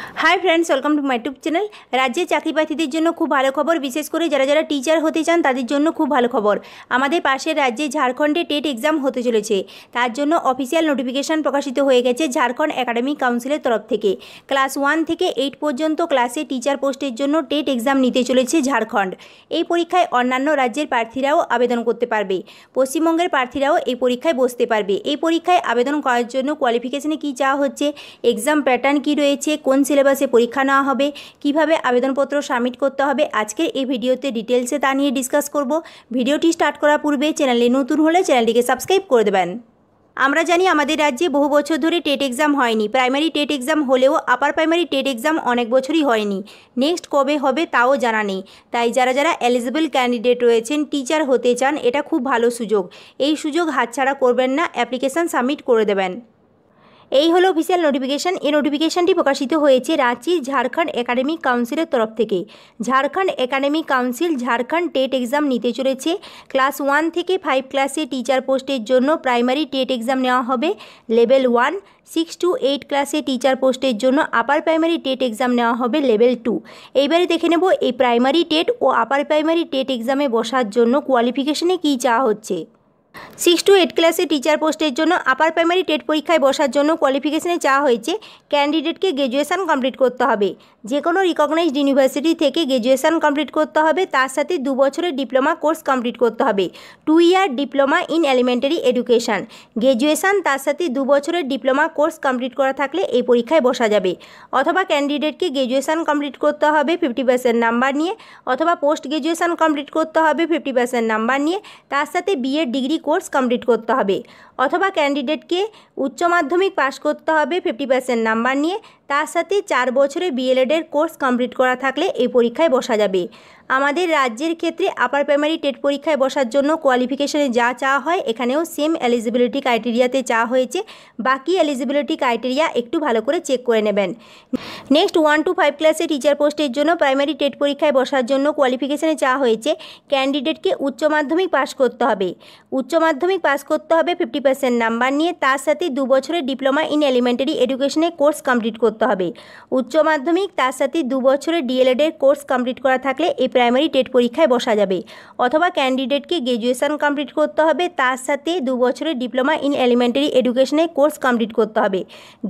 High friends welcome to my YouTube channel. राज्य चाकरी प्रार्थीদের জন্য খুব ভালো খবর, বিশেষ করে যারা যারা টিচার হতে চান তাদের জন্য খুব ভালো খবর। আমাদের পাশের রাজ্যে ঝাড়খণ্ডে টেট এক্সাম হতে চলেছে, তার জন্য অফিসিয়াল নোটিফিকেশন প্রকাশিত হয়ে গেছে ঝাড়খণ্ড একাডেমিক কাউন্সিলের তরফ থেকে। ক্লাস 1 থেকে 8 পর্যন্ত ক্লাসে টিচার পোস্টের জন্য টেট এক্সাম নিতে চলেছে ঝাড়খণ্ড। এই পরীক্ষায় অন্যান্য রাজ্যের প্রার্থীরাও আবেদন করতে পারবে, পশ্চিমবঙ্গের প্রার্থীরাও এই পরীক্ষায় বসতে পারবে। এই পরীক্ষায় আবেদন করার জন্য কোয়ালিফিকেশনে কী চাওয়া হচ্ছে, এক্সাম প্যাটার্ন কী রয়েছে, কোন সিলেবাসে পরীক্ষা নেওয়া হবে, কিভাবে আবেদনপত্র সাবমিট করতে হবে, আজকের এই ভিডিওতে ডিটেলসে তা নিয়ে ডিসকাস করব। ভিডিওটি স্টার্ট করার পূর্বে চ্যানেলে নতুন হলে চ্যানেলটিকে সাবস্ক্রাইব করে দেবেন। আমরা জানি আমাদের রাজ্যে বহু বছর ধরে টেট এক্সাম হয়নি। প্রাইমারি টেট এক্সাম হলেও আপার প্রাইমারি টেট এক্সাম অনেক বছরই হয়নি। নেক্সট কবে হবে তাও জানা নেই। তাই যারা যারা এলিজিবল ক্যান্ডিডেট রয়েছেন, টিচার হতে চান, এটা খুব ভালো সুযোগ। এই সুযোগ হাতছাড়া করবেন না, অ্যাপ্লিকেশান সাবমিট করে দেবেন। এই হলো অফিসিয়াল নোটিফিকেশান। এই নোটিফিকেশানটি প্রকাশিত হয়েছে রাঁচির ঝাড়খণ্ড একাডেমিক কাউন্সিলের তরফ থেকে। Jharkhand academic council Jharkhand TET exam নিতে চলেছে। ক্লাস 1 থেকে 5 ক্লাসে টিচার পোস্টের জন্য প্রাইমারি টেট এক্সাম নেওয়া হবে লেভেল 1। 6 to 8 ক্লাসে টিচার পোস্টের জন্য আপার প্রাইমারি টেট এক্সাম নেওয়া হবে লেভেল 2। এইবারে দেখে নেব এই প্রাইমারি টেট ও আপার প্রাইমারি টেট এক্সামে বসার জন্য কোয়ালিফিকেশনে কী চাওয়া হচ্ছে। 6 to 8 ক্লাসে টিচার পোস্টের জন্য আপার প্রাইমারি টেট পরীক্ষায় বসার জন্য কোয়ালিফিকেশনে চাওয়া হয়েছে ক্যান্ডিডেটকে গ্র্যাজুয়েশন কমপ্লিট করতে হবে। যে কোনো রিকগনাইজড ইউনিভার্সিটি থেকে গ্র্যাজুয়েশন কমপ্লিট করতে হবে, তার সাথে 2 বছরের ডিপ্লোমা কোর্স কমপ্লিট করতে হবে। 2 year diploma in elementary education. Graduation তার সাথে 2 বছরের ডিপ্লোমা কোর্স কমপ্লিট করা থাকলে এই পরীক্ষায় বসা যাবে। অথবা ক্যান্ডিডেটকে গ্র্যাজুয়েশন কমপ্লিট করতে হবে 50% নাম্বার নিয়ে, অথবা পোস্ট গ্র্যাজুয়েশন কমপ্লিট করতে হবে 50% নাম্বার নিয়ে, তার সাথে বিএড ডিগ্রি কোর্স কমপ্লিট করতে হবে। অথবা ক্যান্ডিডেটকে উচ্চ মাধ্যমিক পাশ করতে হবে 50% নাম্বার নিয়ে, তার সাথে 4 বছরে বিএলএডের কোর্স কমপ্লিট করা থাকলে এই পরীক্ষায় বসা যাবে। আমাদের রাজ্যের ক্ষেত্রে আপার প্রাইমারি টেট পরীক্ষায় বসার জন্য কোয়ালিফিকেশনে যা চাওয়া হয় এখানেও সেম এলিজিবিলিটি ক্রাইটেরিয়াতে চাওয়া হয়েছে। বাকি এলিজিবিলিটি ক্রাইটেরিয়া একটু ভালো করে চেক করে নেবেন। নেক্সট 1 to 5 ক্লাসে টিচার পোস্টের জন্য প্রাইমারি টেট পরীক্ষায় বসার জন্য কোয়ালিফিকেশনে চাওয়া হয়েছে ক্যান্ডিডেটকে উচ্চ মাধ্যমিক পাশ করতে হবে। উচ্চ মাধ্যমিক পাস করতে হবে 50% নাম্বার নিয়ে, তার সাথে 2 বছরের ডিপ্লোমা ইন এলিমেন্টারি এডুকেশনে কোর্স কমপ্লিট করতে হবে। উচ্চ মাধ্যমিক তার সাথে 2 বছরের ডিএলএডের কোর্স কমপ্লিট করা থাকলে এই প্রাইমারি টেট পরীক্ষায় বসা যাবে। অথবা ক্যান্ডিডেটকে গ্র্যাজুয়েশন কমপ্লিট করতে হবে, তার সাথে 2 বছরের ডিপ্লোমা ইন এলিমেন্টারি এডুকেশনে কোর্স কমপ্লিট করতে হবে।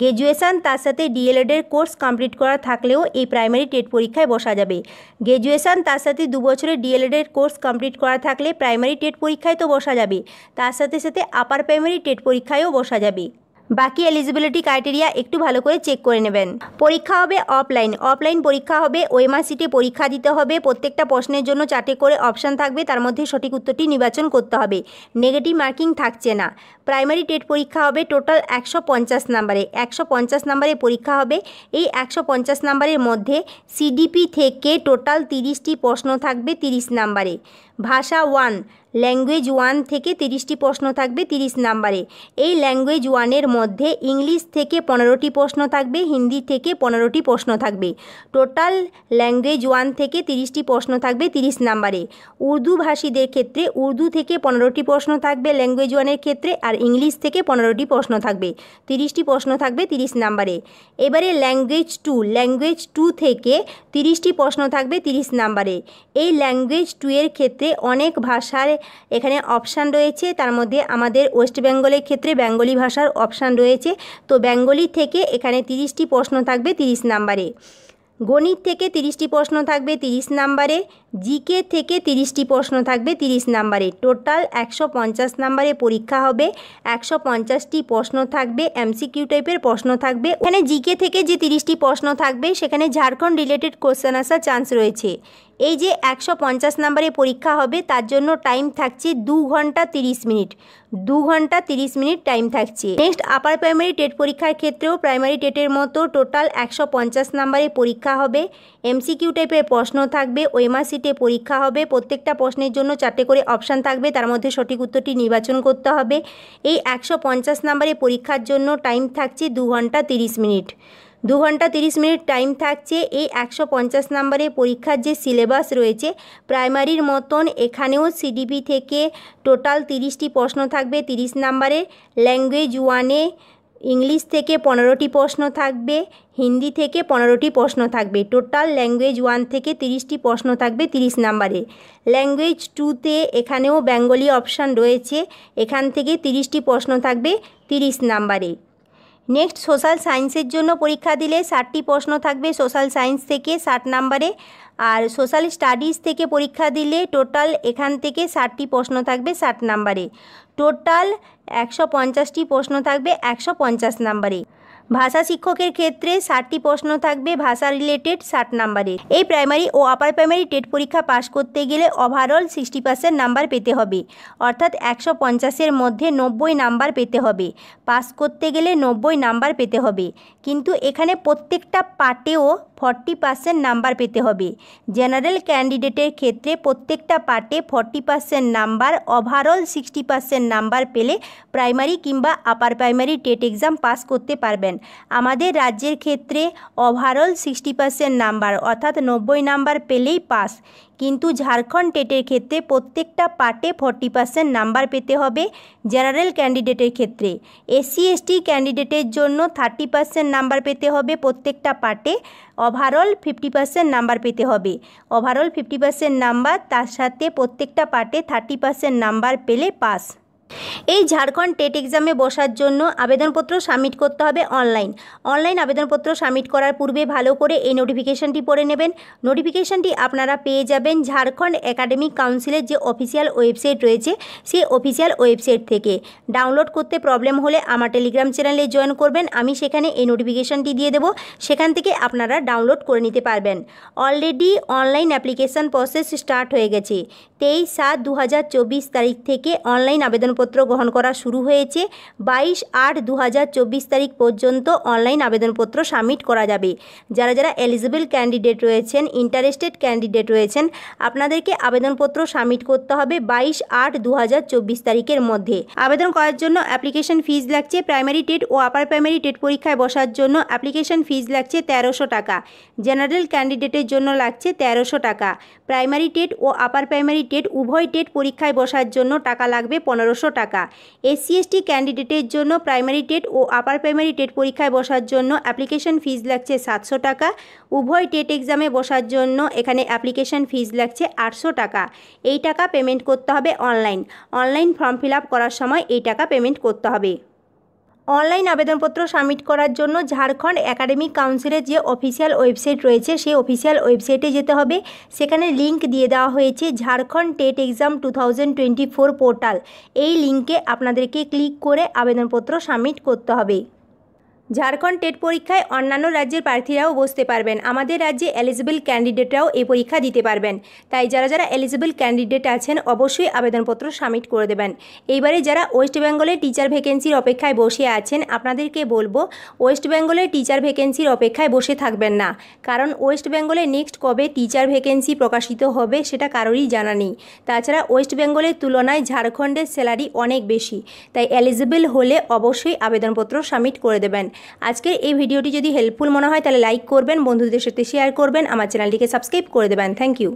গ্র্যাজুয়েশন তার সাথে ডিএলএডের কোর্স কমপ্লিট করা থাকলেও এই প্রাইমারি টেট পরীক্ষায় বসা যাবে। গ্র্যাজুয়েশন তার সাথে 2 বছরের ডিএলএডের কোর্স কমপ্লিট করা থাকলে প্রাইমারি টেট পরীক্ষায় তো বসা যাবে, তার সাথে সাথে আপার প্রাইমারি টেট পরীক্ষায়ও বসা যাবে। বাকি এলিজিবিলিটি ক্রাইটেরিয়া একটু ভালো করে চেক করে নেবেন। পরীক্ষা হবে অফলাইন পরীক্ষা হবে। ওএমআর সিটে পরীক্ষা দিতে হবে। প্রত্যেকটা প্রশ্নের জন্য 4টে করে অপশান থাকবে, তার মধ্যে সঠিক উত্তরটি নির্বাচন করতে হবে। নেগেটিভ মার্কিং থাকছে না। প্রাইমারি টেট পরীক্ষা হবে টোটাল 150 নাম্বারে। 150 নাম্বারে পরীক্ষা হবে। এই 150 নাম্বারের মধ্যে সিডিপি থেকে টোটাল 30টি প্রশ্ন থাকবে 30 নাম্বারে। ভাষা 1 ল্যাঙ্গুয়েজ 1 থেকে 30টি প্রশ্ন থাকবে 30 নাম্বারে। এই ল্যাঙ্গুয়েজ 1-এর মধ্যে ইংলিশ থেকে 15টি প্রশ্ন থাকবে, হিন্দি থেকে 15টি প্রশ্ন থাকবে। টোটাল ল্যাঙ্গুয়েজ 1 থেকে 30টি প্রশ্ন থাকবে 30 নাম্বারে। উর্দু ভাষীদের ক্ষেত্রে উর্দু থেকে 15টি প্রশ্ন থাকবে ল্যাঙ্গুয়েজ 1-এর ক্ষেত্রে, আর ইংলিশ থেকে 15টি প্রশ্ন থাকবে। 30টি প্রশ্ন থাকবে 30 নাম্বারে। এবারে ল্যাঙ্গুয়েজ 2 থেকে 30টি প্রশ্ন থাকবে 30 নাম্বারে। এই ল্যাঙ্গুয়েজ 2-এর ক্ষেত্রে অনেক ভাষার এখানে অপশান রয়েছে, তার মধ্যে আমাদের ওয়েস্ট বেঙ্গলের ক্ষেত্রে বেঙ্গলি ভাষার অপশান রয়েছে। তো বেঙ্গলি থেকে এখানে 30টি প্রশ্ন থাকবে 30 নাম্বারে। গণিত থেকে 30টি প্রশ্ন থাকবে 30 নাম্বারে। জিকে থেকে 30টি প্রশ্ন থাকবে 30 নাম্বারে। টোটাল 150 নাম্বারে পরীক্ষা হবে। 150টি প্রশ্ন থাকবে, এমসিকিউ টাইপের প্রশ্ন থাকবে। এখানে জিকে থেকে যে 30টি প্রশ্ন থাকবে সেখানে ঝাড়খণ্ড রিলেটেড কোশ্চেন আসার চান্স রয়েছে। এই যে 150 নাম্বারে পরীক্ষা হবে তার জন্য টাইম থাকছে 2 ঘন্টা 30 মিনিট। 2 ঘন্টা 30 মিনিট টাইম থাকছে। নেক্সট আপার প্রাইমারি টেট পরীক্ষার ক্ষেত্রেও প্রাইমারি টেটের মতো টোটাল 150 নাম্বারে পরীক্ষা হবে। এমসিকিউ টাইপের প্রশ্ন থাকবে। ওএমআর সিটে পরীক্ষা হবে। প্রত্যেকটা প্রশ্নের জন্য 4টে করে অপশান থাকবে, তার মধ্যে সঠিক উত্তরটি নির্বাচন করতে হবে। এই 150 নাম্বারে পরীক্ষার জন্য টাইম থাকছে 2 ঘন্টা 30 মিনিট। 2 ঘন্টা 30 মিনিট টাইম থাকছে। এই 150 নাম্বারের পরীক্ষার যে সিলেবাস রয়েছে প্রাইমারির মতন এখানেও সিডিপি থেকে টোটাল 30টি প্রশ্ন থাকবে 30 নাম্বারের। ল্যাঙ্গুয়েজ 1-এ ইংলিশ থেকে 15টি প্রশ্ন থাকবে, হিন্দি থেকে 15টি প্রশ্ন থাকবে। টোটাল ল্যাঙ্গুয়েজ 1 থেকে 30টি প্রশ্ন থাকবে 30 নাম্বারে। ল্যাঙ্গুয়েজ 2তে এখানেও বেঙ্গলি অপশান রয়েছে, এখান থেকে 30টি প্রশ্ন থাকবে 30 নাম্বারে। নেক্সট সোশ্যাল সায়েন্সের জন্য পরীক্ষা দিলে 60টি প্রশ্ন থাকবে সোশ্যাল সায়েন্স থেকে 60 নাম্বারে। আর সোশ্যাল স্টাডিজ থেকে পরীক্ষা দিলে টোটাল এখান থেকে 60টি প্রশ্ন থাকবে 60 নাম্বারে। টোটাল 150টি প্রশ্ন থাকবে 150 নাম্বারে। ভাষা শিক্ষকের ক্ষেত্রে 60টি প্রশ্ন থাকবে ভাষা রিলেটেড 60 নাম্বারে। এই প্রাইমারি ও আপার প্রাইমারি টেট পরীক্ষা পাশ করতে গেলে ওভারঅল 60% নাম্বার পেতে হবে, অর্থাৎ 150-এর মধ্যে 90 নাম্বার পেতে হবে। পাস করতে গেলে 90 নাম্বার পেতে হবে, কিন্তু এখানে প্রত্যেকটা পার্টেও 40% নাম্বার পেতে হবে। জেনারেল ক্যান্ডিডেটের ক্ষেত্রে প্রত্যেকটা পার্টে 40% নাম্বার, ওভারঅল 60% নাম্বার পেলে প্রাইমারি কিংবা upper primary TET exam pass করতে পারবেন। আমাদের রাজ্যের ক্ষেত্রে ওভারঅল 60% নাম্বার অর্থাৎ 90 নাম্বার পেলেই পাস, কিন্তু ঝাড়খণ্ড টেটের ক্ষেত্রে প্রত্যেকটা পার্টে 40% নাম্বার পেতে হবে জেনারেল ক্যান্ডিডেটের ক্ষেত্রে। SC ST ক্যান্ডিডেটের জন্য 30% নাম্বার পেতে হবে প্রত্যেকটা পার্টে, ওভারঅল 50% নাম্বার পেতে হবে। ওভারঅল 50% নাম্বার, তার সাথে প্রত্যেকটা পার্টে 30% নাম্বার পেলে পাস। এই ঝাড়খণ্ড টেট এক্সামে বসার জন্য আবেদনপত্র সাবমিট করতে হবে অনলাইন আবেদনপত্র সাবমিট করার পূর্বে ভালো করে এই নোটিফিকেশনটি পড়ে নেবেন। নোটিফিকেশনটি আপনারা পেয়ে যাবেন ঝাড়খণ্ড একাডেমিক কাউন্সিলের যে অফিসিয়াল ওয়েবসাইট রয়েছে সেই অফিসিয়াল ওয়েবসাইট থেকে। ডাউনলোড করতে প্রবলেম হলে আমার টেলিগ্রাম চ্যানেলে জয়েন করবেন, আমি সেখানে এই নোটিফিকেশনটি দিয়ে দেবো, সেখান থেকে আপনারা ডাউনলোড করে নিতে পারবেন। Already online application process start হয়ে গেছে। 23/7/2024 তারিখ থেকে অনলাইন আবেদনপত্র গ্রহণ করা শুরু হয়েছে। 22/8/2024 তারিখ পর্যন্ত অনলাইন আবেদনপত্র সাবমিট করা যাবে। যারা যারা এলিজিবল ক্যান্ডিডেট রয়েছেন, ইন্টারেস্টেড ক্যান্ডিডেট রয়েছেন, আপনাদেরকে আবেদনপত্র সাবমিট করতে হবে 22/8/2024 তারিখের মধ্যে। আবেদন করার জন্য অ্যাপ্লিকেশন ফিজ লাগছে, প্রাইমারি টেট ও আপার প্রাইমারি টেট পরীক্ষায় বসার জন্য অ্যাপ্লিকেশন ফিজ লাগছে 1300 টাকা। জেনারেল ক্যান্ডিডেটের জন্য লাগছে 1300 টাকা। প্রাইমারি টেট ও আপার প্রাইমারি টেট উভয় টেট পরীক্ষায় বসার জন্য টাকা লাগবে 1500 টাকা। SC ST ক্যান্ডিডেটের জন্য প্রাইমারি টেট ও আপার প্রাইমারি টেট পরীক্ষায় বসার জন্য অ্যাপ্লিকেশন ফিজ লাগছে 700 টাকা। উভয় টেট এক্সামে বসার জন্য এখানে অ্যাপ্লিকেশন ফিজ লাগছে 800 টাকা। এই টাকা পেমেন্ট করতে হবে অনলাইন ফর্ম ফিল আপ করার সময় এই টাকা পেমেন্ট করতে হবে। অনলাইন আবেদনপত্র সাবমিট করার জন্য ঝাড়খণ্ড একাডেমিক কাউন্সিলের যে অফিসিয়াল ওয়েবসাইট রয়েছে সেই অফিসিয়াল ওয়েবসাইটে যেতে হবে। সেখানে লিঙ্ক দিয়ে দেওয়া হয়েছে ঝাড়খণ্ড টেট এক্সাম 2024 পোর্টাল। এই লিঙ্কে আপনাদেরকে ক্লিক করে আবেদনপত্র সাবমিট করতে হবে। ঝাড়খণ্ড টেট পরীক্ষায় অন্যান্য রাজ্যের প্রার্থীরাও বসতে পারবেন। আমাদের রাজ্যে এলিজিবল ক্যান্ডিডেটরাও এই পরীক্ষা দিতে পারবেন। তাই যারা যারা এলিজিবল ক্যান্ডিডেট আছেন অবশ্যই আবেদনপত্র সাবমিট করে দেবেন। এইবারে যারা ওয়েস্ট বেঙ্গলের টিচার ভ্যাকেন্সির অপেক্ষায় বসে আছেন, আপনাদেরকে বলবো ওয়েস্ট বেঙ্গলের টিচার ভ্যাকেন্সির অপেক্ষায় বসে থাকবেন না, কারণ ওয়েস্ট বেঙ্গলে নেক্সট কবে টিচার ভ্যাকেন্সি প্রকাশিত হবে সেটা কারোরই জানা নেই। তাছাড়া ওয়েস্ট বেঙ্গলের তুলনায় ঝাড়খণ্ডের স্যালারি অনেক বেশি, তাই এলিজিবল হলে অবশ্যই আবেদনপত্র সাবমিট করে দেবেন। আজকের এই ভিডিওটি যদি হেল্পফুল মনে হয় তাহলে লাইক করবেন, বন্ধুদের সাথে শেয়ার করবেন, আমার চ্যানেলটিকে সাবস্ক্রাইব করে দেবেন। Thank you.